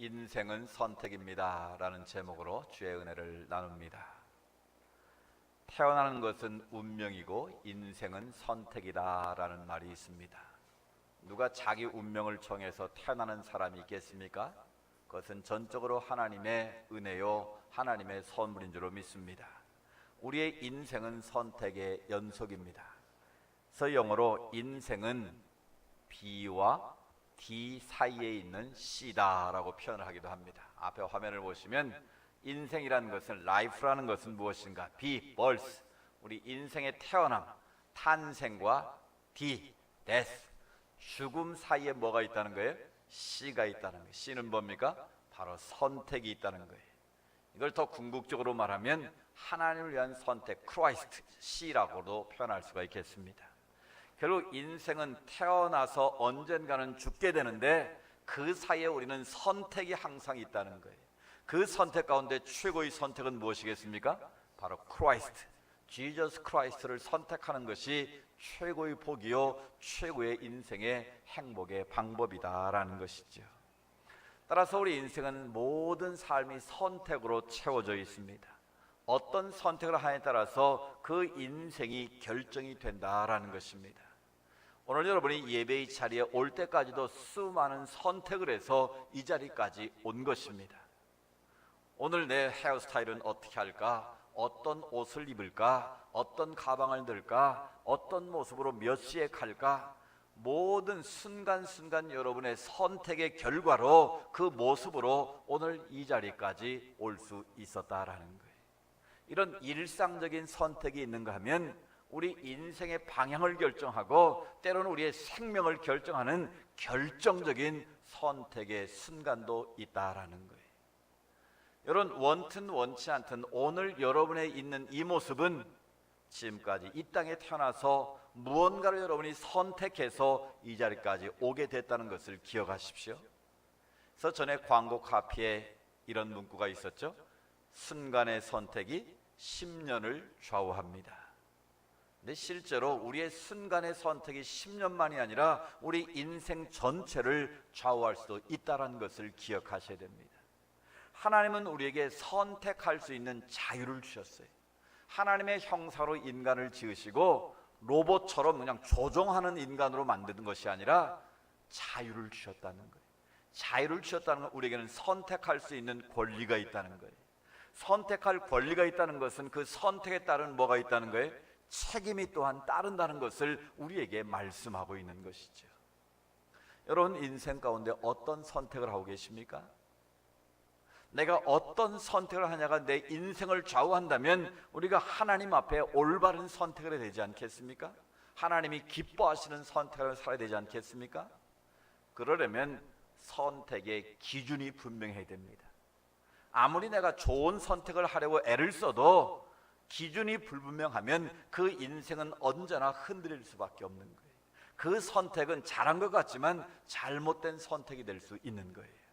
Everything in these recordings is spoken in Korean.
인생은 선택입니다 라는 제목으로 주의 은혜를 나눕니다. 태어나는 것은 운명이고 인생은 선택이다 라는 말이 있습니다. 누가 자기 운명을 정해서 태어나는 사람이 있겠습니까? 그것은 전적으로 하나님의 은혜요 하나님의 선물인 줄로 믿습니다. 우리의 인생은 선택의 연속입니다. 그래서 영어로 인생은 B와 D 사이에 있는 C다라고 표현을 하기도 합니다. 앞에 화면을 보시면 인생이라는 것은 life라는 것은 무엇인가? B, birth, 우리 인생의 태어남, 탄생과 D, death, 죽음 사이에 뭐가 있다는 거예요? C가 있다는 거예요. C는 뭡니까? 바로 선택이 있다는 거예요. 이걸 더 궁극적으로 말하면 하나님을 위한 선택, 크라이스트, C라고도 표현할 수가 있겠습니다. 결국 인생은 태어나서 언젠가는 죽게 되는데 그 사이에 우리는 선택이 항상 있다는 거예요. 그 선택 가운데 최고의 선택은 무엇이겠습니까? 바로 크라이스트, 지저스 크라이스트를 선택하는 것이 최고의 복이요 최고의 인생의 행복의 방법이다라는 것이죠. 따라서 우리 인생은 모든 삶이 선택으로 채워져 있습니다. 어떤 선택을 하냐에 따라서 그 인생이 결정이 된다라는 것입니다. 오늘 여러분이 예배의 자리에 올 때까지도 수많은 선택을 해서 이 자리까지 온 것입니다. 오늘 내 헤어스타일은 어떻게 할까? 어떤 옷을 입을까? 어떤 가방을 들까? 어떤 모습으로 몇 시에 갈까? 모든 순간순간 여러분의 선택의 결과로 그 모습으로 오늘 이 자리까지 올 수 있었다라는 거예요. 이런 일상적인 선택이 있는가 하면 우리 인생의 방향을 결정하고 때로는 우리의 생명을 결정하는 결정적인 선택의 순간도 있다라는 거예요. 여러분, 원튼 원치 않든 오늘 여러분의 있는 이 모습은 지금까지 이 땅에 태어나서 무언가를 여러분이 선택해서 이 자리까지 오게 됐다는 것을 기억하십시오. 그래서 전에 광고 카피에 이런 문구가 있었죠. 순간의 선택이 10년을 좌우합니다. 근데 실제로 우리의 순간의 선택이 10년만이 아니라 우리 인생 전체를 좌우할 수도 있다는 것을 기억하셔야 됩니다. 하나님은 우리에게 선택할 수 있는 자유를 주셨어요. 하나님의 형상으로 인간을 지으시고 로봇처럼 그냥 조종하는 인간으로 만드는 것이 아니라 자유를 주셨다는 거예요. 자유를 주셨다는 건 우리에게는 선택할 수 있는 권리가 있다는 거예요. 선택할 권리가 있다는 것은 그 선택에 따른 뭐가 있다는 거예요? 책임이 또한 따른다는 것을 우리에게 말씀하고 있는 것이죠. 여러분, 인생 가운데 어떤 선택을 하고 계십니까? 내가 어떤 선택을 하냐가 내 인생을 좌우한다면 우리가 하나님 앞에 올바른 선택을 해야 되지 않겠습니까? 하나님이 기뻐하시는 선택을 살아야 되지 않겠습니까? 그러려면 선택의 기준이 분명해야 됩니다. 아무리 내가 좋은 선택을 하려고 애를 써도 기준이 불분명하면 그 인생은 언제나 흔들릴 수밖에 없는 거예요. 그 선택은 잘한 것 같지만 잘못된 선택이 될 수 있는 거예요.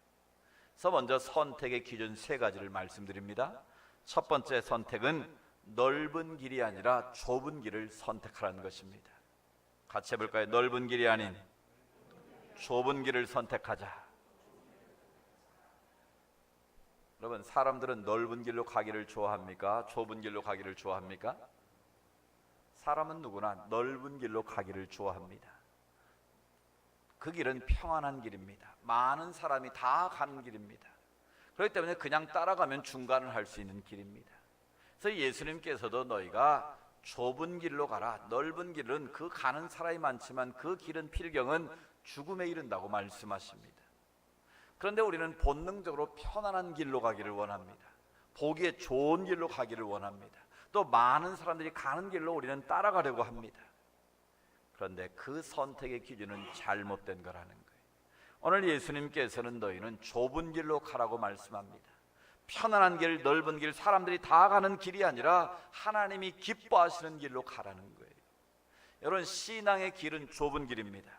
그래서 먼저 선택의 기준 세 가지를 말씀드립니다. 첫 번째 선택은 넓은 길이 아니라 좁은 길을 선택하라는 것입니다. 같이 해볼까요? 넓은 길이 아닌 좁은 길을 선택하자. 여러분, 사람들은 넓은 길로 가기를 좋아합니까? 좁은 길로 가기를 좋아합니까? 사람은 누구나 넓은 길로 가기를 좋아합니다. 그 길은 평안한 길입니다. 많은 사람이 다 가는 길입니다. 그렇기 때문에 그냥 따라가면 중간을 할 수 있는 길입니다. 그래서 예수님께서도 너희가 좁은 길로 가라. 넓은 길은 그 가는 사람이 많지만 그 길은 필경은 죽음에 이른다고 말씀하십니다. 그런데 우리는 본능적으로 편안한 길로 가기를 원합니다. 보기에 좋은 길로 가기를 원합니다. 또 많은 사람들이 가는 길로 우리는 따라가려고 합니다. 그런데 그 선택의 기준은 잘못된 거라는 거예요. 오늘 예수님께서는 너희는 좁은 길로 가라고 말씀합니다. 편안한 길, 넓은 길, 사람들이 다 가는 길이 아니라 하나님이 기뻐하시는 길로 가라는 거예요. 여러분, 신앙의 길은 좁은 길입니다.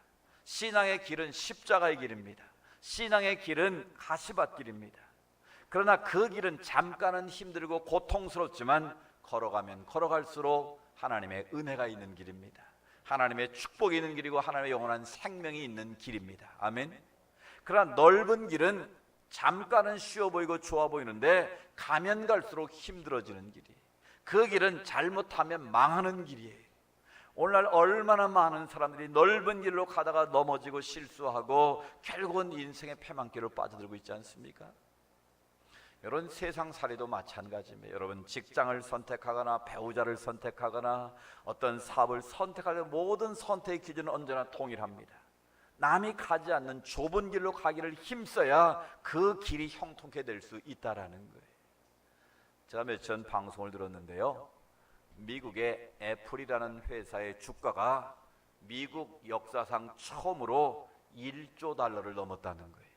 신앙의 길은 십자가의 길입니다. 신앙의 길은 가시밭길입니다. 그러나 그 길은 잠깐은 힘들고 고통스럽지만 걸어가면 걸어갈수록 하나님의 은혜가 있는 길입니다. 하나님의 축복이 있는 길이고 하나님의 영원한 생명이 있는 길입니다. 아멘. 그러나 넓은 길은 잠깐은 쉬워 보이고 좋아 보이는데 가면 갈수록 힘들어지는 길이, 그 길은 잘못하면 망하는 길이에요. 오늘날 얼마나 많은 사람들이 넓은 길로 가다가 넘어지고 실수하고 결국은 인생의 패망길로 빠져들고 있지 않습니까? 이런 세상살이도 마찬가지입니다. 여러분, 직장을 선택하거나 배우자를 선택하거나 어떤 사업을 선택하는 모든 선택의 기준은 언제나 동일합니다. 남이 가지 않는 좁은 길로 가기를 힘써야 그 길이 형통케 될 수 있다라는 거예요. 제가 며칠 전 방송을 들었는데요, 미국의 애플이라는 회사의 주가가 미국 역사상 처음으로 1조 달러를 넘었다는 거예요.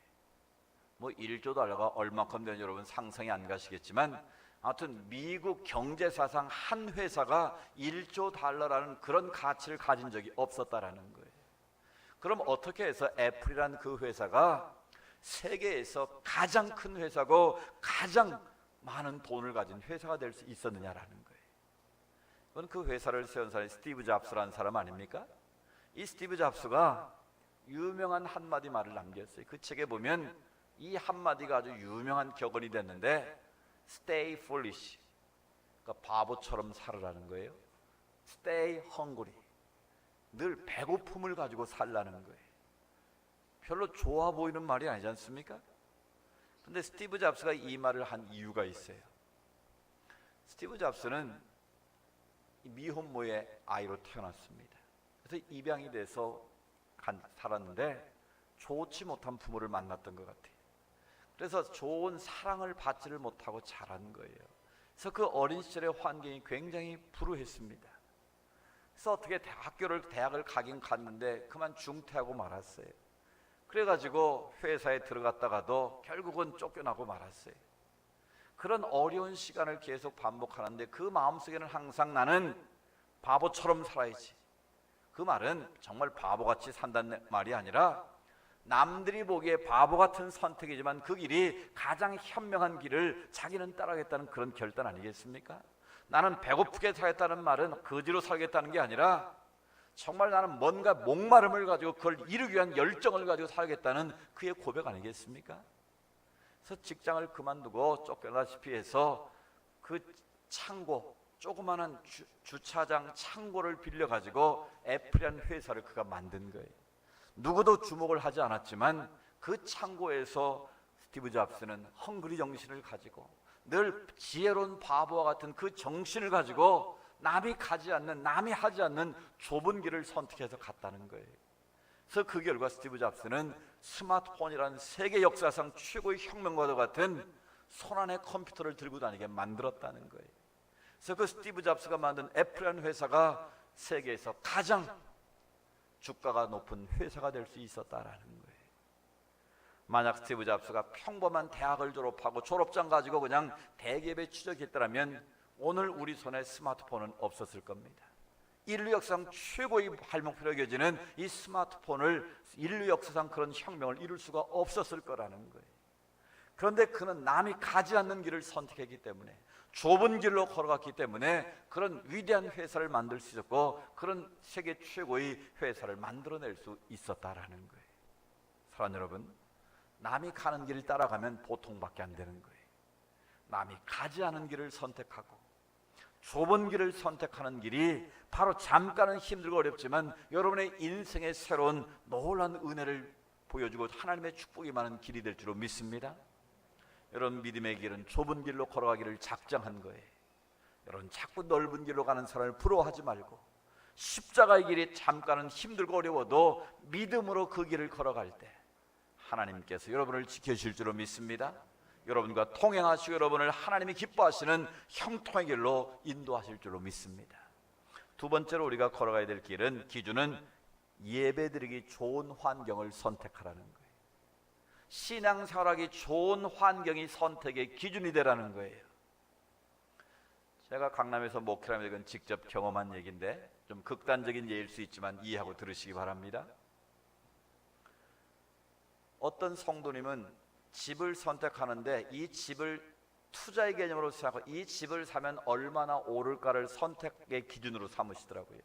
뭐 1조 달러가 얼마큼 되는지 여러분 상상이 안 가시겠지만, 아무튼 미국 경제사상 한 회사가 1조 달러라는 그런 가치를 가진 적이 없었다라는 거예요. 그럼 어떻게 해서 애플이라는 그 회사가 세계에서 가장 큰 회사고 가장 많은 돈을 가진 회사가 될 수 있었느냐라는 거예요. 그건 그 회사를 세운 사람이 스티브 잡스라는 사람 아닙니까? 이 스티브 잡스가 유명한 한마디 말을 남겼어요. 그 책에 보면 이 한마디가 아주 유명한 격언이 됐는데, Stay foolish, 그러니까 바보처럼 살으라는 거예요. Stay hungry, 늘 배고픔을 가지고 살라는 거예요. 별로 좋아 보이는 말이 아니지 않습니까? 근데 스티브 잡스가 이 말을 한 이유가 있어요. 스티브 잡스는 미혼모의 아이로 태어났습니다. 그래서 입양이 돼서 살았는데 좋지 못한 부모를 만났던 것 같아요. 그래서 좋은 사랑을 받지를 못하고 자란 거예요. 그래서 그 어린 시절의 환경이 굉장히 불우했습니다. 그래서 어떻게 대학을 가긴 갔는데 그만 중퇴하고 말았어요. 그래가지고 회사에 들어갔다가도 결국은 쫓겨나고 말았어요. 그런 어려운 시간을 계속 반복하는데 그 마음속에는 항상 나는 바보처럼 살아야지. 그 말은 정말 바보같이 산다는 말이 아니라 남들이 보기에 바보 같은 선택이지만 그 길이 가장 현명한 길을 자기는 따라가겠다는 그런 결단 아니겠습니까? 나는 배고프게 살겠다는 말은 거지로 살겠다는 게 아니라 정말 나는 뭔가 목마름을 가지고 그걸 이루기 위한 열정을 가지고 살겠다는 그의 고백 아니겠습니까? 그래서 직장을 그만두고 쫓겨나다시피 해서 그 창고, 조그마한 주차장 창고를 빌려가지고 애플이라는 회사를 그가 만든 거예요. 누구도 주목을 하지 않았지만 그 창고에서 스티브 잡스는 헝그리 정신을 가지고 늘 지혜로운 바보와 같은 그 정신을 가지고 남이 가지 않는, 남이 하지 않는 좁은 길을 선택해서 갔다는 거예요. 그래서 그 결과 스티브 잡스는 스마트폰이라는 세계 역사상 최고의 혁명과도 같은 손안의 컴퓨터를 들고 다니게 만들었다는 거예요. 그래서 그 스티브 잡스가 만든 애플이라는 회사가 세계에서 가장 주가가 높은 회사가 될 수 있었다라는 거예요. 만약 스티브 잡스가 평범한 대학을 졸업하고 졸업장 가지고 그냥 대기업에 취직했더라면 오늘 우리 손에 스마트폰은 없었을 겁니다. 인류 역사상 최고의 발목표로 여겨지는 이 스마트폰을, 인류 역사상 그런 혁명을 이룰 수가 없었을 거라는 거예요. 그런데 그는 남이 가지 않는 길을 선택했기 때문에, 좁은 길로 걸어갔기 때문에 그런 위대한 회사를 만들 수 있었고 그런 세계 최고의 회사를 만들어낼 수 있었다라는 거예요. 사랑하는 여러분, 남이 가는 길을 따라가면 보통밖에 안 되는 거예요. 남이 가지 않은 길을 선택하고 좁은 길을 선택하는 길이 바로 잠깐은 힘들고 어렵지만 여러분의 인생의 새로운 놀라운 은혜를 보여주고 하나님의 축복이 많은 길이 될 줄로 믿습니다. 여러분, 믿음의 길은 좁은 길로 걸어가기를 작정한 거예요. 여러분, 자꾸 넓은 길로 가는 사람을 부러워하지 말고 십자가의 길이 잠깐은 힘들고 어려워도 믿음으로 그 길을 걸어갈 때 하나님께서 여러분을 지켜주실 줄로 믿습니다. 여러분과 통행하시고 여러분을 하나님이 기뻐하시는 형통의 길로 인도하실 줄로 믿습니다. 두 번째로 우리가 걸어가야 될 길은, 기준은 예배드리기 좋은 환경을 선택하라는 거예요. 신앙생활하기 좋은 환경이 선택의 기준이 되라는 거예요. 제가 강남에서 목회하면서 이건 직접 경험한 얘기인데 좀 극단적인 예일 수 있지만 이해하고 들으시기 바랍니다. 어떤 성도님은 집을 선택하는데 이 집을 투자의 개념으로 생각하고 이 집을 사면 얼마나 오를까를 선택의 기준으로 삼으시더라고요.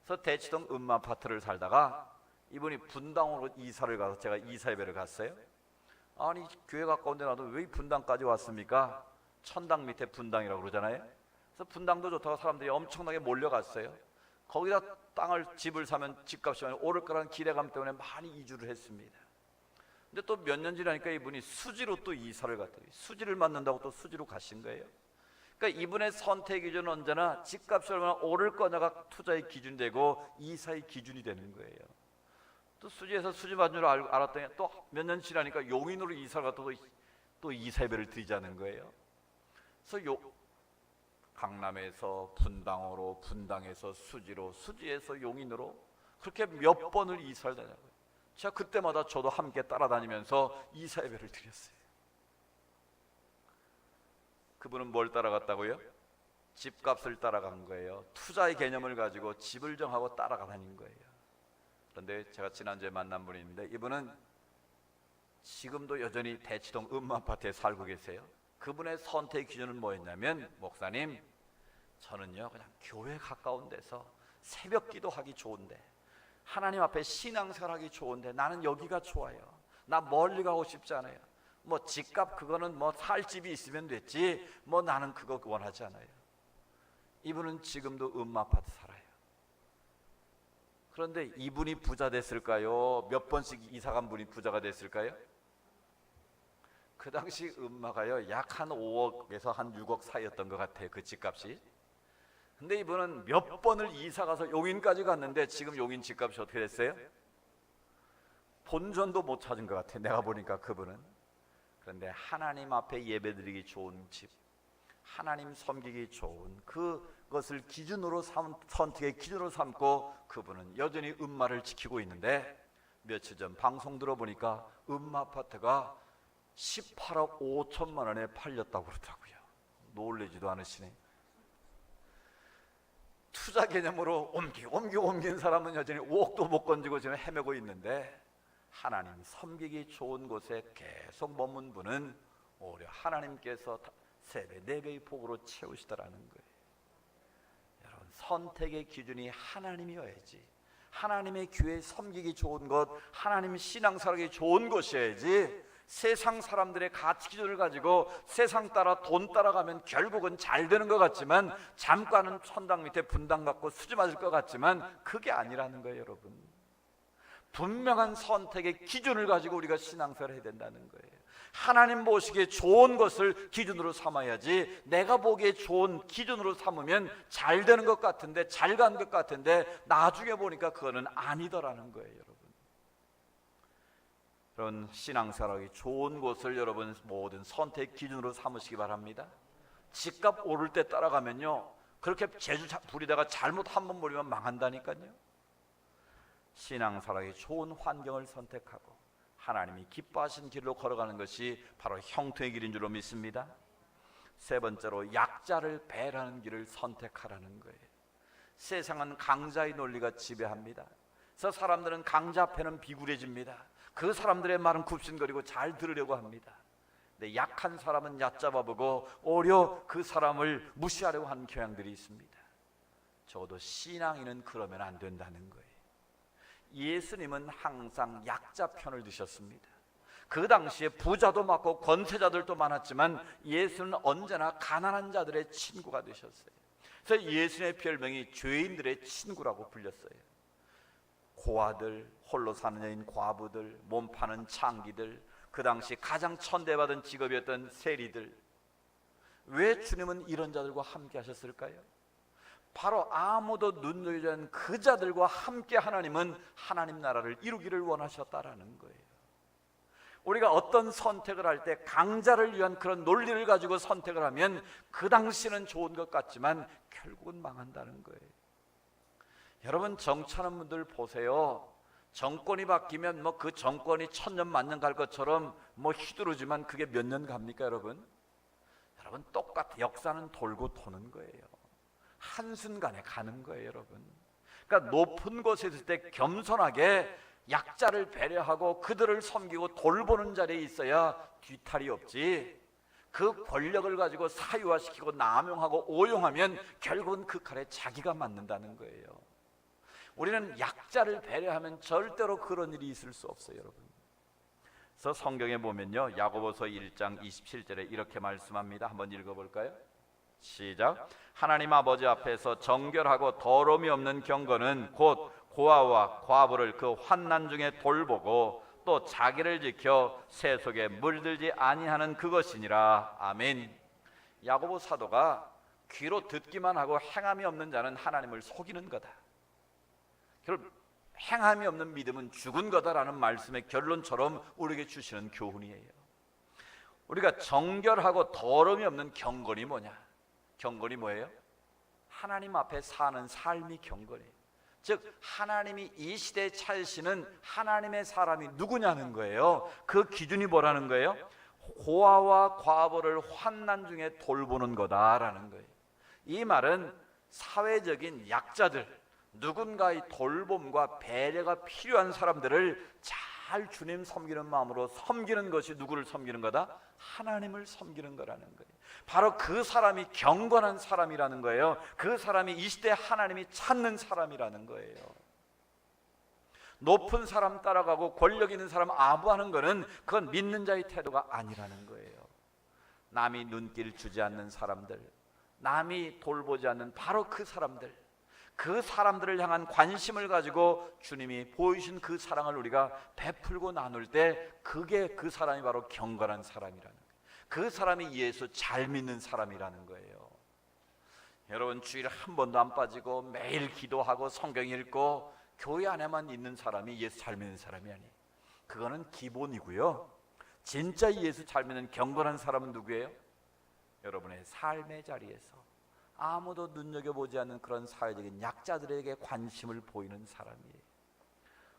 그래서 대치동 음마아파트를 살다가 이분이 분당으로 이사를 가서 제가 이사 예배를 갔어요. 아니 교회 가까운 데 나도 왜 이 분당까지 왔습니까? 천당 밑에 분당이라고 그러잖아요. 그래서 분당도 좋다고 사람들이 엄청나게 몰려갔어요. 거기다 집을 사면 집값이 오를 거라는 기대감 때문에 많이 이주를 했습니다. 근데 또 몇 년 지나니까 이분이 수지로 또 이사를 갔더니 수지를 만난다고 또 수지로 가신 거예요. 그러니까 이분의 선택 기준은 언제나 집값이 얼마나 오를 거냐가 투자의 기준이 되고 이사의 기준이 되는 거예요. 또 수지에서 수지 받는 줄 알았더니 또 몇 년 지나니까 용인으로 이사를 갔다고 또 이사배를 드리자는 거예요. 그래서 강남에서 분당으로, 분당에서 수지로, 수지에서 용인으로 그렇게 몇 번을 이사를 다녔고요. 제가 그때마다 저도 함께 따라다니면서 이사배를 드렸어요. 그분은 뭘 따라갔다고요? 집값을 따라간 거예요. 투자의 개념을 가지고 집을 정하고 따라가다닌 거예요. 그런데 제가 지난주에 만난 분이 있는데 이분은 지금도 여전히 대치동 음마아파트에 살고 계세요. 그분의 선택 기준은 뭐였냐면, 목사님, 저는요 그냥 교회 가까운 데서 새벽 기도하기 좋은데, 하나님 앞에 신앙생활하기 좋은데 나는 여기가 좋아요. 나 멀리 가고 싶지 않아요. 뭐 집값 그거는 뭐 살 집이 있으면 됐지 뭐 나는 그거 원하지 않아요. 이분은 지금도 음마아파트 살아요. 그런데 이분이 부자 됐을까요? 몇 번씩 이사간 분이 부자가 됐을까요? 그 당시 음마가요 약 한 5억에서 한 6억 사이였던 것 같아요, 그 집값이. 근데 이분은 몇 번을 이사가서 용인까지 갔는데 지금 용인 집값이 어떻게 됐어요? 본전도 못 찾은 것 같아요, 내가 보니까 그분은. 그런데 하나님 앞에 예배드리기 좋은 집, 하나님 섬기기 좋은 그것을 기준으로 선택의 기준으로 삼고 그분은 여전히 음마를 지키고 있는데, 며칠 전 방송 들어보니까 음마아파트가 18억 5천만 원에 팔렸다고 그러더라고요. 놀라지도 않으시네. 투자 개념으로 옮긴 사람은 여전히 5억도 못 건지고 지금 헤매고 있는데, 하나님 섬기기 좋은 곳에 계속 머문 분은 오히려 하나님께서 3배, 4배의 복으로 채우시더라는 거예요. 여러분, 선택의 기준이 하나님이어야지, 하나님의 교회 섬기기 좋은 곳, 하나님 신앙생활하기 좋은 곳이어야지, 세상 사람들의 가치 기준을 가지고 세상 따라 돈 따라가면 결국은 잘 되는 것 같지만, 잠깐은 천당 밑에 분당 갖고 수지 맞을 것 같지만 그게 아니라는 거예요. 여러분, 분명한 선택의 기준을 가지고 우리가 신앙생활을 해야 된다는 거예요. 하나님 보시기에 좋은 것을 기준으로 삼아야지, 내가 보기에 좋은 기준으로 삼으면 잘 되는 것 같은데, 잘 가는 것 같은데 나중에 보니까 그거는 아니더라는 거예요. 여러분, 그런 신앙생활하기 좋은 곳을 여러분 모든 선택 기준으로 삼으시기 바랍니다. 집값 오를 때 따라가면요, 그렇게 재주 부리다가 잘못 한번 부리면 망한다니까요. 신앙생활하기 좋은 환경을 선택하고 하나님이 기뻐하신 길로 걸어가는 것이 바로 형통의 길인 줄로 믿습니다. 세 번째로, 약자를 배려하는 길을 선택하라는 거예요. 세상은 강자의 논리가 지배합니다. 그래서 사람들은 강자 앞에는 비굴해집니다. 그 사람들의 말은 굽신거리고 잘 들으려고 합니다. 근데 약한 사람은 얕잡아보고 오히려 그 사람을 무시하려고 하는 경향들이 있습니다. 적어도 신앙인은 그러면 안 된다는 거예요. 예수님은 항상 약자 편을 드셨습니다. 그 당시에 부자도 많고 권세자들도 많았지만 예수는 언제나 가난한 자들의 친구가 되셨어요. 그래서 예수님의 별명이 죄인들의 친구라고 불렸어요. 고아들, 홀로 사는 여인 과부들, 몸 파는 창기들, 그 당시 가장 천대받은 직업이었던 세리들. 왜 주님은 이런 자들과 함께 하셨을까요? 바로 아무도 눈여기지 않는 그 자들과 함께 하나님은 하나님 나라를 이루기를 원하셨다라는 거예요. 우리가 어떤 선택을 할 때 강자를 위한 그런 논리를 가지고 선택을 하면 그 당시는 좋은 것 같지만 결국은 망한다는 거예요. 여러분, 정치하는 분들 보세요. 정권이 바뀌면 뭐 그 정권이 1000년 만년 갈 것처럼 뭐 휘두르지만 그게 몇 년 갑니까? 여러분 똑같아. 역사는 돌고 도는 거예요. 한순간에 가는 거예요. 여러분, 그러니까 높은 곳에 있을 때 겸손하게 약자를 배려하고 그들을 섬기고 돌보는 자리에 있어야 뒤탈이 없지, 그 권력을 가지고 사유화시키고 남용하고 오용하면 결국은 그 칼에 자기가 맞는다는 거예요. 우리는 약자를 배려하면 절대로 그런 일이 있을 수 없어요. 여러분, 그래서 성경에 보면요, 야고보서 1장 27절에 이렇게 말씀합니다. 한번 읽어볼까요? 시작. 하나님 아버지 앞에서 정결하고 더러움이 없는 경건은 곧 고아와 과부를 그 환난 중에 돌보고 또 자기를 지켜 새 속에 물들지 아니하는 그것이니라. 아멘. 야고보 사도가 귀로 듣기만 하고 행함이 없는 자는 하나님을 속이는 거다. 결국 행함이 없는 믿음은 죽은 거다라는 말씀의 결론처럼 우리에게 주시는 교훈이에요. 우리가 정결하고 더러움이 없는 경건이 뭐냐? 경건이 뭐예요? 하나님 앞에 사는 삶이 경건이에요. 즉 하나님이 이 시대에 찾으시는 하나님의 사람이 누구냐는 거예요. 그 기준이 뭐라는 거예요? 고아와 과부를 환난 중에 돌보는 거다라는 거예요. 이 말은 사회적인 약자들, 누군가의 돌봄과 배려가 필요한 사람들을 잘 주님 섬기는 마음으로 섬기는 것이 누구를 섬기는 거다? 하나님을 섬기는 거라는 거예요. 바로 그 사람이 경건한 사람이라는 거예요. 그 사람이 이 시대에 하나님이 찾는 사람이라는 거예요. 높은 사람 따라가고 권력 있는 사람 아부하는 것은 그건 믿는 자의 태도가 아니라는 거예요. 남이 눈길 주지 않는 사람들, 남이 돌보지 않는 바로 그 사람들, 그 사람들을 향한 관심을 가지고 주님이 보이신 그 사랑을 우리가 베풀고 나눌 때 그게 그 사람이 바로 경건한 사람이라는 거예요. 그 사람이 예수 잘 믿는 사람이라는 거예요. 여러분, 주일에 한 번도 안 빠지고 매일 기도하고 성경 읽고 교회 안에만 있는 사람이 예수 잘 믿는 사람이 아니에요. 그거는 기본이고요. 진짜 예수 잘 믿는 경건한 사람은 누구예요? 여러분의 삶의 자리에서 아무도 눈여겨보지 않는 그런 사회적인 약자들에게 관심을 보이는 사람이에요.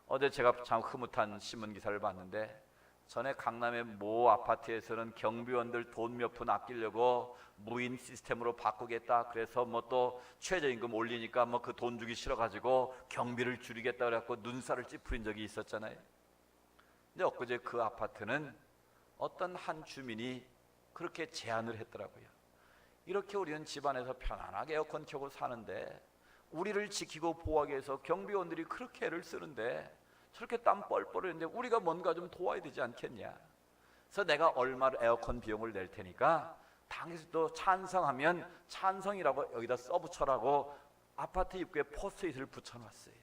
어제 제가 참 흐뭇한 신문기사를 봤는데, 전에 강남의 모 아파트에서는 경비원들 돈 몇 푼 아끼려고 무인 시스템으로 바꾸겠다, 그래서 뭐 또 최저임금 올리니까 뭐 그 돈 주기 싫어가지고 경비를 줄이겠다 그래갖고 눈살을 찌푸린 적이 있었잖아요. 근데 엊그제 그 아파트는 어떤 한 주민이 그렇게 제안을 했더라고요. 이렇게 우리는 집안에서 편안하게 에어컨 켜고 사는데 우리를 지키고 보호하기 위해서 경비원들이 그렇게 애를 쓰는데 저렇게 땀 뻘뻘 흘리는데 우리가 뭔가 좀 도와야 되지 않겠냐. 그래서 내가 얼마를 에어컨 비용을 낼 테니까 당에서도 찬성하면 찬성이라고 여기다 써붙여라고 아파트 입구에 포스트잇을 붙여놨어요.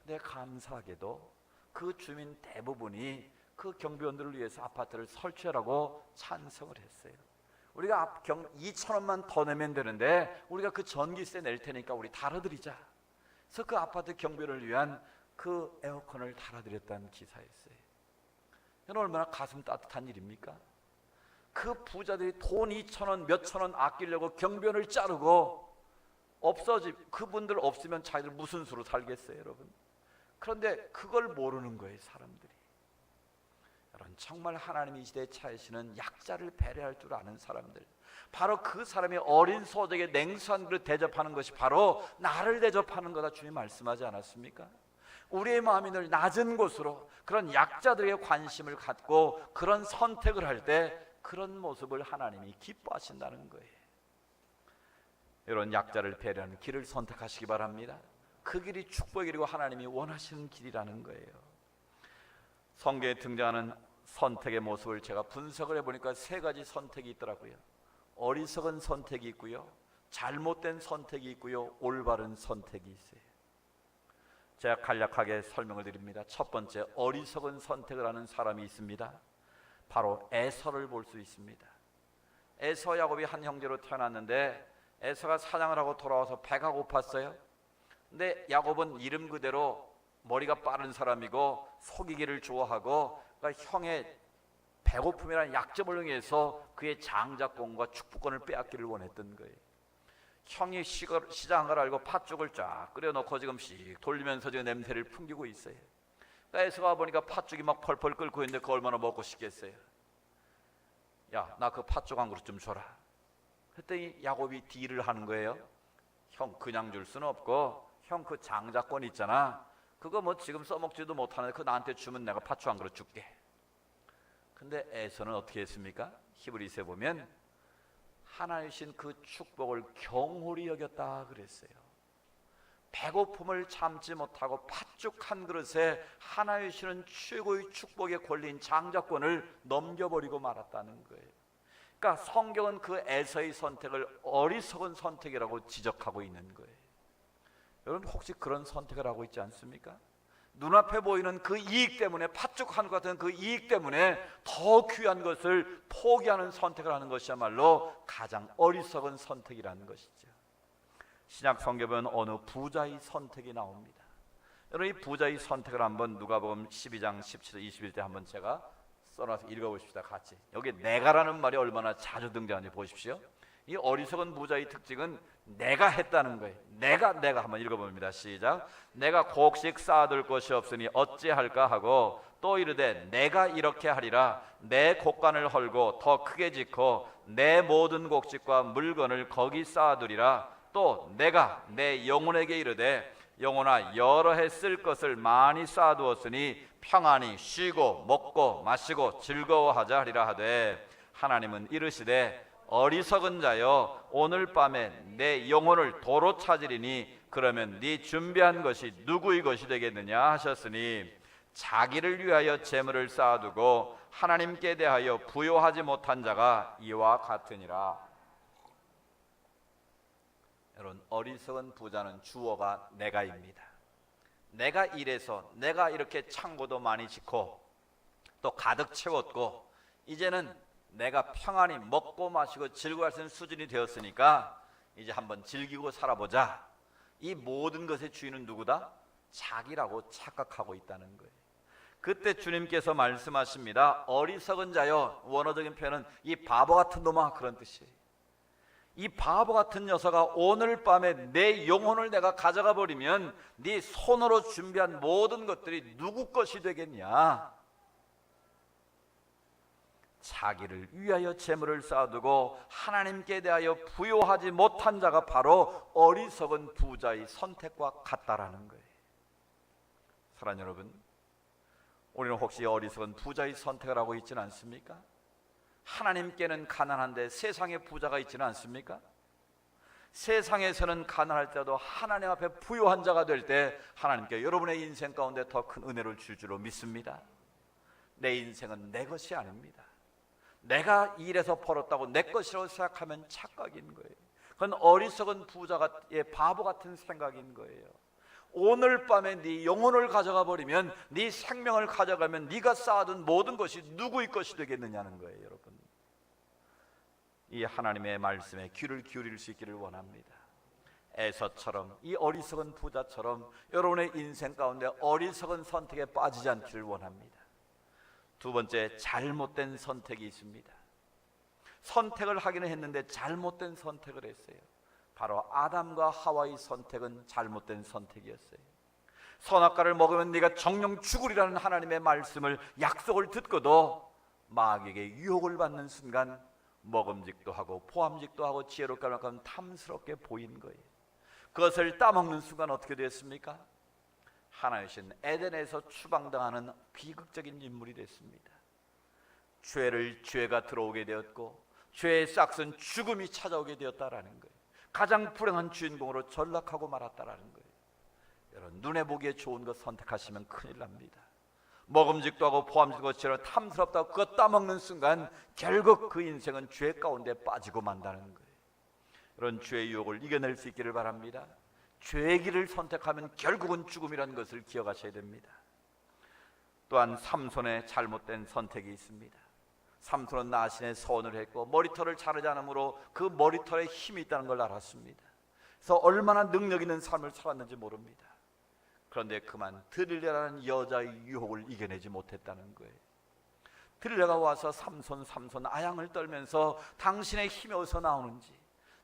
근데 감사하게도 그 주민 대부분이 그 경비원들을 위해서 아파트를 설치하라고 찬성을 했어요. 우리가 2,000원만 더 내면 되는데 우리가 그 전기세 낼 테니까 우리 달아드리자. 그래서 그 아파트 경비를 위한 그 에어컨을 달아드렸다는 기사였어요. 이건 얼마나 가슴 따뜻한 일입니까? 그 부자들이 돈 2,000원 몇천 원 아끼려고 경비원을 자르고 그분들 없으면 자기들 무슨 수로 살겠어요, 여러분? 그런데 그걸 모르는 거예요, 사람들이. 여러분, 정말 하나님이 이 시대에 찾으시는 약자를 배려할 줄 아는 사람들, 바로 그 사람이 어린 소적에 냉수한 그릇 대접하는 것이 바로 나를 대접하는 거다 주님 말씀하지 않았습니까? 우리의 마음이 늘 낮은 곳으로 그런 약자들에게 관심을 갖고 그런 선택을 할 때 그런 모습을 하나님이 기뻐하신다는 거예요. 이런 약자를 배려하는 길을 선택하시기 바랍니다. 그 길이 축복의 길이고 하나님이 원하시는 길이라는 거예요. 성경에 등장하는 선택의 모습을 제가 분석을 해보니까 세 가지 선택이 있더라고요. 어리석은 선택이 있고요, 잘못된 선택이 있고요, 올바른 선택이 있어요. 제가 간략하게 설명을 드립니다. 첫 번째, 어리석은 선택을 하는 사람이 있습니다. 바로 에서를 볼 수 있습니다. 에서 야곱이 한 형제로 태어났는데 에서가 사냥을 하고 돌아와서 배가 고팠어요. 근데 야곱은 이름 그대로 머리가 빠른 사람이고 속이기를 좋아하고, 그러니까 형의 배고픔이라는 약점을 이용해서 그의 장자권과 축복권을 빼앗기를 원했던 거예요. 형이 시장한 걸 알고 팥죽을 쫙 끓여놓고 지금 씩 돌리면서 지금 냄새를 풍기고 있어요. 그러니까 에서가 보니까 팥죽이 막 펄펄 끓고 있는데 그거 얼마나 먹고 싶겠어요. 야, 나 그 팥죽 한 그릇 좀 줘라. 그랬더니 야곱이 딜을 하는 거예요. 형 그냥 줄 수는 없고, 형 그 장자권 있잖아, 그거 뭐 지금 써먹지도 못하는데 그거 나한테 주면 내가 팥죽 한 그릇 줄게. 근데 에서는 어떻게 했습니까? 히브리서에 보면 하나님 신 그 축복을 경홀히 여겼다 그랬어요. 배고픔을 참지 못하고 팥죽 한 그릇에 하나의 주시는 최고의 축복에 걸린 장자권을 넘겨버리고 말았다는 거예요. 그러니까 성경은 그 에서의 선택을 어리석은 선택이라고 지적하고 있는 거예요. 여러분 혹시 그런 선택을 하고 있지 않습니까? 눈앞에 보이는 그 이익 때문에, 팥죽 한 것 같은 그 이익 때문에 더 귀한 것을 포기하는 선택을 하는 것이야말로 가장 어리석은 선택이라는 것이죠. 신약 성경은 어느 부자의 선택이 나옵니다. 여러분 이 부자의 선택을 한번 누가복음 12장 17, 21대 한번 제가 써놔서 읽어보십시다. 같이. 여기 내가라는 말이 얼마나 자주 등장하는지 보십시오. 이 어리석은 부자의 특징은 내가 했다는 거예요. 내가 한번 읽어봅니다. 시작. 내가 곡식 쌓아둘 것이 없으니 어찌할까 하고 또 이르되 내가 이렇게 하리라. 내 곡간을 헐고 더 크게 짓고 내 모든 곡식과 물건을 거기 쌓아두리라. 또 내가 내 영혼에게 이르되 영혼아 여러 해 쓸 것을 많이 쌓아두었으니 평안히 쉬고 먹고 마시고 즐거워하자 하리라 하되 하나님은 이르시되 어리석은 자여 오늘 밤에 내 영혼을 도로 찾으리니 그러면 네 준비한 것이 누구의 것이 되겠느냐 하셨으니 자기를 위하여 재물을 쌓아두고 하나님께 대하여 부요하지 못한 자가 이와 같으니라. 여러분 어리석은 부자는 주어가 내가입니다. 내가 일해서 내가 이렇게 창고도 많이 짓고 또 가득 채웠고 이제는 내가 평안히 먹고 마시고 즐거워할 수 있는 수준이 되었으니까 이제 한번 즐기고 살아보자. 이 모든 것의 주인은 누구다? 자기라고 착각하고 있다는 거예요. 그때 주님께서 말씀하십니다. 어리석은 자여, 원어적인 표현은 이 바보 같은 놈아, 그런 뜻이에요. 이 바보 같은 녀석아, 오늘 밤에 내 영혼을 내가 가져가 버리면 네 손으로 준비한 모든 것들이 누구 것이 되겠냐? 자기를 위하여 재물을 쌓아두고 하나님께 대하여 부요하지 못한 자가 바로 어리석은 부자의 선택과 같다라는 거예요. 사랑하는 여러분, 우리는 혹시 어리석은 부자의 선택을 하고 있지는 않습니까? 하나님께는 가난한데 세상에 부자가 있지는 않습니까? 세상에서는 가난할 때도 하나님 앞에 부요한 자가 될 때 하나님께 여러분의 인생 가운데 더 큰 은혜를 줄 줄로 믿습니다. 내 인생은 내 것이 아닙니다. 내가 일해서 벌었다고 내 것이라고 생각하면 착각인 거예요. 그건 어리석은 부자의 바보 같은 생각인 거예요. 오늘 밤에 네 영혼을 가져가 버리면, 네 생명을 가져가면 네가 쌓아둔 모든 것이 누구의 것이 되겠느냐는 거예요. 여러분, 이 하나님의 말씀에 귀를 기울일 수 있기를 원합니다. 에서처럼, 이 어리석은 부자처럼 여러분의 인생 가운데 어리석은 선택에 빠지지 않기를 원합니다. 두 번째, 잘못된 선택이 있습니다. 선택을 하기는 했는데 잘못된 선택을 했어요. 바로 아담과 하와의 선택은 잘못된 선택이었어요. 선악과를 먹으면 네가 정령 죽으리라는 하나님의 말씀을, 약속을 듣고도 마귀에게 유혹을 받는 순간 먹음직도 하고 포함직도 하고 지혜롭게 하면 탐스럽게 보인 거예요. 그것을 따먹는 순간 어떻게 됐습니까? 하나이신 에덴에서 추방당하는 비극적인 인물이 됐습니다. 죄가 들어오게 되었고 죄의 싹은 죽음이 찾아오게 되었다라는 거예요. 가장 불행한 주인공으로 전락하고 말았다라는 거예요. 여러분, 눈에 보기에 좋은 것 선택하시면 큰일 납니다. 먹음직도 하고 포함직도 하고 탐스럽다고 그것 따먹는 순간 결국 그 인생은 죄 가운데 빠지고 만다는 거예요. 이런 죄의 유혹을 이겨낼 수 있기를 바랍니다. 죄의 길을 선택하면 결국은 죽음이라는 것을 기억하셔야 됩니다. 또한 삼손의 잘못된 선택이 있습니다. 삼손은 나신의 서원을 했고 머리털을 자르지 않으므로 그 머리털에 힘이 있다는 걸 알았습니다. 그래서 얼마나 능력 있는 삶을 살았는지 모릅니다. 그런데 그만 드릴랴라는 여자의 유혹을 이겨내지 못했다는 거예요. 드릴랴가 와서 삼손 아양을 떨면서 당신의 힘이 어디서 나오는지,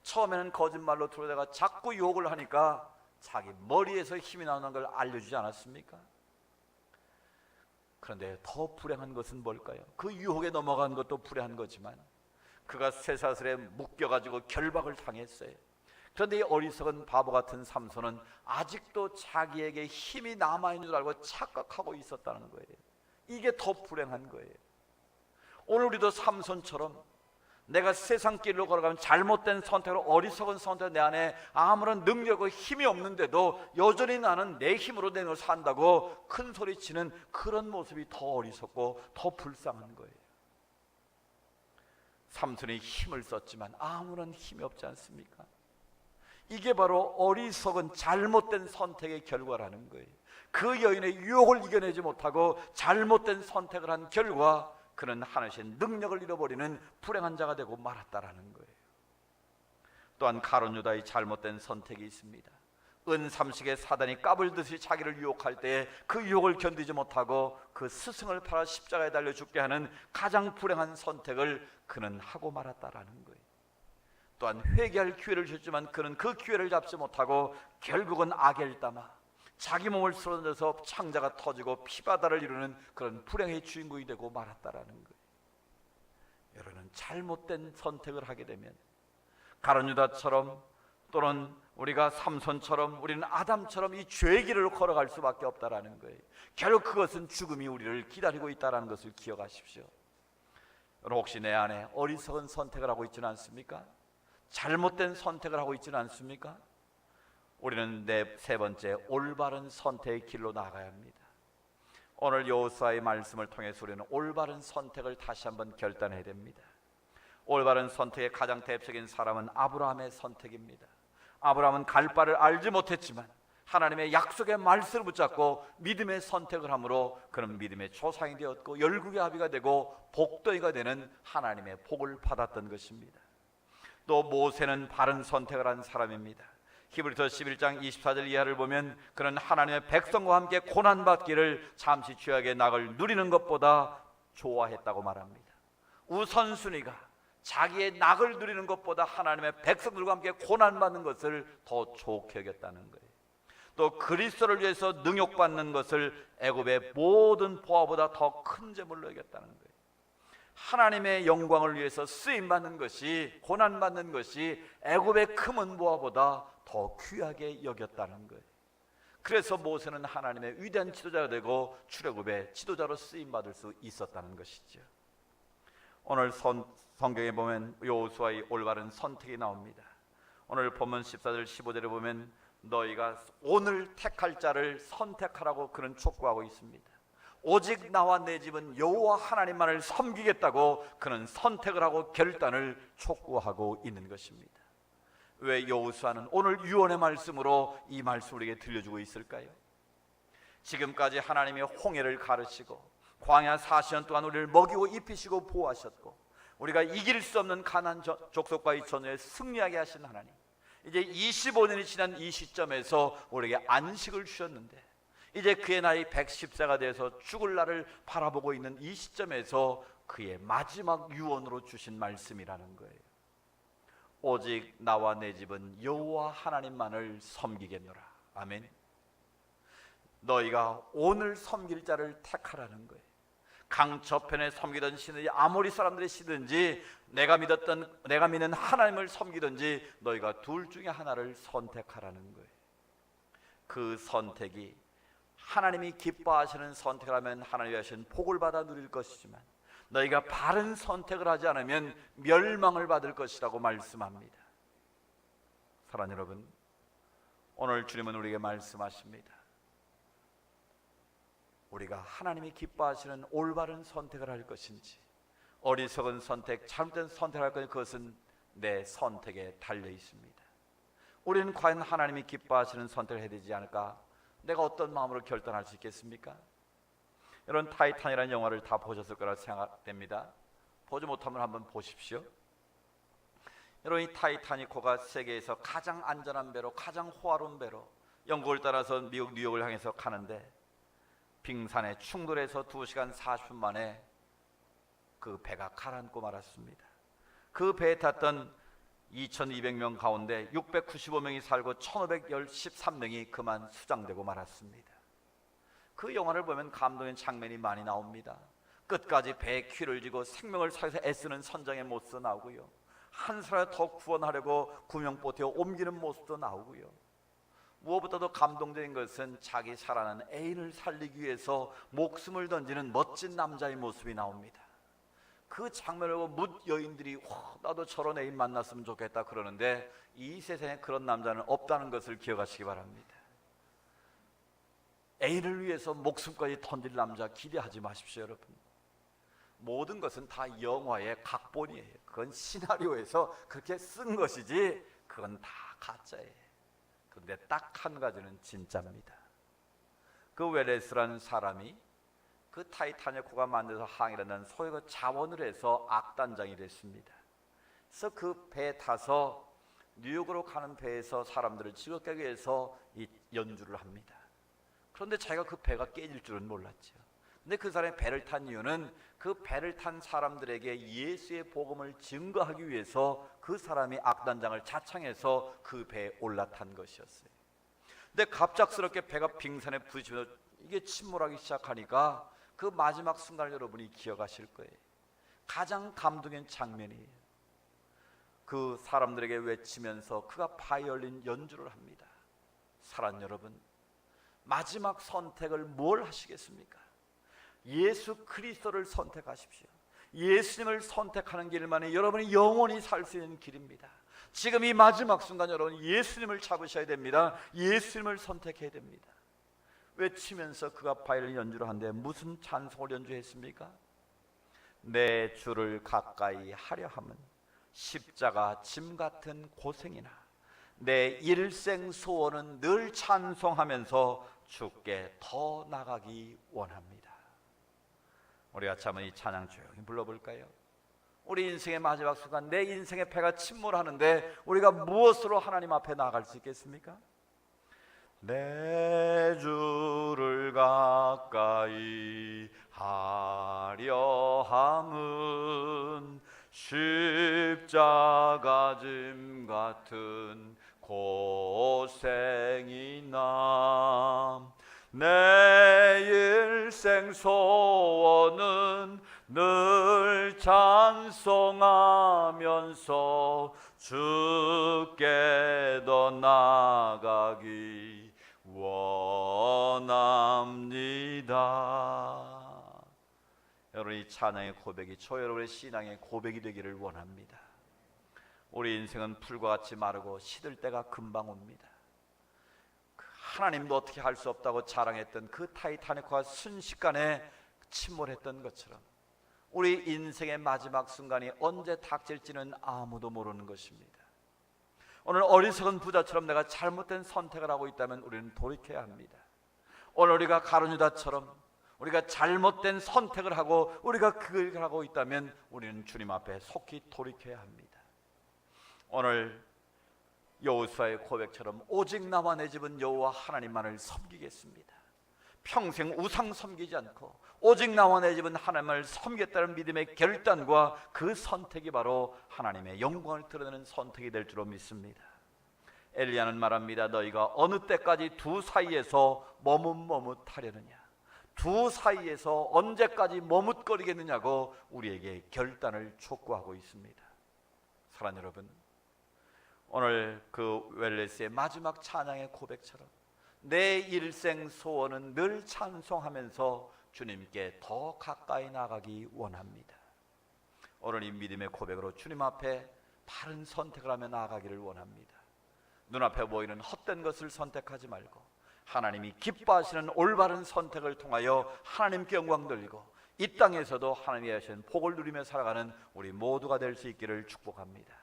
처음에는 거짓말로 들어다가 자꾸 유혹을 하니까 자기 머리에서 힘이 나오는 걸 알려주지 않았습니까? 그런데 더 불행한 것은 뭘까요? 그 유혹에 넘어간 것도 불행한 거지만 그가 쇠사슬에 묶여가지고 결박을 당했어요. 그런데 이 어리석은 바보 같은 삼손은 아직도 자기에게 힘이 남아있는 줄 알고 착각하고 있었다는 거예요. 이게 더 불행한 거예요. 오늘 우리도 삼손처럼 내가 세상 길로 걸어가면 잘못된 선택으로 어리석은 선택, 내 안에 아무런 능력과 힘이 없는데도 여전히 나는 내 힘으로 내 걸 산다고 큰 소리치는 그런 모습이 더 어리석고 더 불쌍한 거예요. 삼손이 힘을 썼지만 아무런 힘이 없지 않습니까? 이게 바로 어리석은 잘못된 선택의 결과라는 거예요. 그 여인의 유혹을 이겨내지 못하고 잘못된 선택을 한 결과 그는 하나님의 능력을 잃어버리는 불행한 자가 되고 말았다라는 거예요. 또한 가룟 유다의 잘못된 선택이 있습니다. 은삼식의 사단이 까불듯이 자기를 유혹할 때 그 유혹을 견디지 못하고 그 스승을 팔아 십자가에 달려 죽게 하는 가장 불행한 선택을 그는 하고 말았다라는 거예요. 또한 회개할 기회를 줬지만 그는 그 기회를 잡지 못하고 결국은 악을 담아 자기 몸을 쓰러져서 창자가 터지고 피바다를 이루는 그런 불행의 주인공이 되고 말았다라는 거예요. 여러분은 잘못된 선택을 하게 되면 가룟 유다처럼 또는 우리가 삼손처럼 우리는 아담처럼 이 죄의 길을 걸어갈 수밖에 없다라는 거예요. 결국 그것은 죽음이 우리를 기다리고 있다는 것을 기억하십시오. 여러분, 혹시 내 안에 어리석은 선택을 하고 있지는 않습니까? 잘못된 선택을 하고 있지는 않습니까? 우리는 세 번째 올바른 선택의 길로 나가야 합니다. 오늘 여호수아의 말씀을 통해서 우리는 올바른 선택을 다시 한번 결단해야 됩니다. 올바른 선택의 가장 대표적인 사람은 아브라함의 선택입니다. 아브라함은 갈 바를 알지 못했지만 하나님의 약속의 말씀을 붙잡고 믿음의 선택을 함으로 그는 믿음의 조상이 되었고 열국의 아비가 되고 복도이가 되는 하나님의 복을 받았던 것입니다. 또 모세는 바른 선택을 한 사람입니다. 히브리서 11장 24절 이하를 보면 그는 하나님의 백성과 함께 고난받기를 잠시 죄악의 낙을 누리는 것보다 좋아했다고 말합니다. 우선순위가 자기의 낙을 누리는 것보다 하나님의 백성들과 함께 고난받는 것을 더 좋게 여겼다는 거예요. 또 그리스도를 위해서 능욕받는 것을 애굽의 모든 보화보다 더 큰 재물로 여겼다는 거예요. 하나님의 영광을 위해서 쓰임받는 것이, 고난받는 것이 애굽의 금은 보화보다 더 귀하게 여겼다는 거예요. 그래서 모세는 하나님의 위대한 지도자가 되고 출애굽의 지도자로 쓰임받을 수 있었다는 것이죠. 오늘 성경에 보면 여호수아의 올바른 선택이 나옵니다. 오늘 본문 14절 15절에 보면 너희가 오늘 택할 자를 선택하라고 그는 촉구하고 있습니다. 오직 나와 내 집은 여호와 하나님만을 섬기겠다고 그는 선택을 하고 결단을 촉구하고 있는 것입니다. 왜 여호수아는 오늘 유언의 말씀으로 이 말씀을 우리에게 들려주고 있을까요? 지금까지 하나님이 홍해를 가르치고 광야 40년 동안 우리를 먹이고 입히시고 보호하셨고 우리가 이길 수 없는 가나안 족속과의 전쟁에 승리하게 하신 하나님, 이제 25년이 지난 이 시점에서 우리에게 안식을 주셨는데 이제 그의 나이 110세가 돼서 죽을 날을 바라보고 있는 이 시점에서 그의 마지막 유언으로 주신 말씀이라는 거예요. 오직 나와 내 집은 여호와 하나님만을 섬기겠노라. 아멘. 너희가 오늘 섬길 자를 택하라는 거예요. 강 저편에 섬기던 신이 아모리 사람들의 신든지 내가 믿는 하나님을 섬기든지 너희가 둘 중에 하나를 선택하라는 거예요. 그 선택이 하나님이 기뻐하시는 선택을 하면 하나님이 하신 복을 받아 누릴 것이지만 너희가 바른 선택을 하지 않으면 멸망을 받을 것이라고 말씀합니다. 사랑하는 여러분, 오늘 주님은 우리에게 말씀하십니다. 우리가 하나님이 기뻐하시는 올바른 선택을 할 것인지 어리석은 선택, 잘못된 선택을 할 것인지 그것은 내 선택에 달려 있습니다. 우리는 과연 하나님이 기뻐하시는 선택을 해야 되지 않을까? 내가 어떤 마음으로 결단할 수 있겠습니까? 여러분, 타이탄이라는 영화를 다 보셨을 거라 생각됩니다. 보지 못하면 한번 보십시오. 여러분, 이 타이타닉호가 세계에서 가장 안전한 배로, 가장 호화로운 배로 영국을 따라서 미국 뉴욕을 향해서 가는데 빙산에 충돌해서 2시간 40분 만에 그 배가 가라앉고 말았습니다. 그 배에 탔던 2200명 가운데 695명이 살고 1513명이 그만 수장되고 말았습니다. 그 영화를 보면 감동의 장면이 많이 나옵니다. 끝까지 배에 귀를 쥐고 생명을 살려서 애쓰는 선장의 모습도 나오고요, 한 사람을 더 구원하려고 구명보트에 옮기는 모습도 나오고요, 무엇보다도 감동적인 것은 자기 사랑하는 애인을 살리기 위해서 목숨을 던지는 멋진 남자의 모습이 나옵니다. 그 그 장면을 보고 뭇 여인들이 나도 저런 애인 만났으면 좋겠다 그러는데 이 세상에 그런 남자는 없다는 것을 기억하시기 바랍니다. 애인을 위해서 목숨까지 던질 남자 기대하지 마십시오, 여러분. 모든 것은 다 영화의 각본이에요. 그건 시나리오에서 그렇게 쓴 것이지 그건 다 가짜예요. 그런데 딱 한 가지는 진짜입니다. 그 웰레스라는 사람이 그 타이타닉호가 만들어서 항해라는 소위 그 자원을 해서 악단장이 됐습니다. 그래서 그 배에 타서 뉴욕으로 가는 배에서 사람들을 즐겁게 하기 위해서 이 연주를 합니다. 그런데 자기가 그 배가 깨질 줄은 몰랐죠. 근데 그 사람이 배를 탄 이유는 그 배를 탄 사람들에게 예수의 복음을 증거하기 위해서 그 사람이 악단장을 자청해서 그 배에 올라탄 것이었어요. 근데 갑작스럽게 배가 빙산에 부딪히면서 이게 침몰하기 시작하니까 그 마지막 순간을 여러분이 기억하실 거예요. 가장 감동인 장면이에요. 그 사람들에게 외치면서 그가 바이올린 연주를 합니다. 사랑 여러분, 마지막 선택을 뭘 하시겠습니까? 예수 그리스도를 선택하십시오. 예수님을 선택하는 길만이 여러분이 영원히 살 수 있는 길입니다. 지금 이 마지막 순간 여러분 예수님을 잡으셔야 됩니다. 예수님을 선택해야 됩니다. 외치면서 그가 바이올린 연주를 하는데 무슨 찬송을 연주했습니까? 내 주를 가까이 하려 함은 십자가 짐 같은 고생이나 내 일생 소원은 늘 찬송하면서 주께 더 나가기 원합니다. 우리 같이 한번 이 찬양 조용히 불러볼까요? 우리 인생의 마지막 순간 내 인생의 배가 침몰하는데 우리가 무엇으로 하나님 앞에 나아갈 수 있겠습니까? 내 주를 가까이 하려 함은 십자가 짐 같은 고생이나 내 일생 소원은 늘 찬송하면서 주께 더 나아가기 원합니다. 여러분, 이 찬양의 고백이 저 여러분의 신앙의 고백이 되기를 원합니다. 우리 인생은 풀과 같이 마르고 시들 때가 금방 옵니다. 하나님도 어떻게 할 수 없다고 자랑했던 그 타이타닉호가 순식간에 침몰했던 것처럼 우리 인생의 마지막 순간이 언제 닥칠지는 아무도 모르는 것입니다. 오늘 어리석은 부자처럼 내가 잘못된 선택을 하고 있다면 우리는 돌이켜야 합니다. 오늘 우리가 가룟유다처럼 우리가 잘못된 선택을 하고 우리가 그 일을 하고 있다면 우리는 주님 앞에 속히 돌이켜야 합니다. 오늘 여호수아의 고백처럼 오직 나와 내 집은 여호와 하나님만을 섬기겠습니다. 평생 우상 섬기지 않고 오직 나와 내 집은 하나님을 섬기겠다는 믿음의 결단과 그 선택이 바로 하나님의 영광을 드러내는 선택이 될 줄로 믿습니다. 엘리야는 말합니다. 너희가 어느 때까지 두 사이에서 머뭇머뭇하려느냐, 두 사이에서 언제까지 머뭇거리겠느냐고 우리에게 결단을 촉구하고 있습니다. 사랑하는 여러분, 오늘 그 웰레스의 마지막 찬양의 고백처럼 내 일생 소원은 늘 찬송하면서 주님께 더 가까이 나가기 원합니다. 오늘 이 믿음의 고백으로 주님 앞에 바른 선택을 하며 나아가기를 원합니다. 눈앞에 보이는 헛된 것을 선택하지 말고 하나님이 기뻐하시는 올바른 선택을 통하여 하나님께 영광 돌리고 이 땅에서도 하나님이 하신 복을 누리며 살아가는 우리 모두가 될 수 있기를 축복합니다.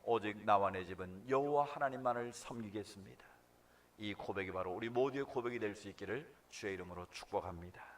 오직 나와 내 집은 여호와 하나님만을 섬기겠습니다. 이 고백이 바로 우리 모두의 고백이 될 수 있기를 주의 이름으로 축복합니다.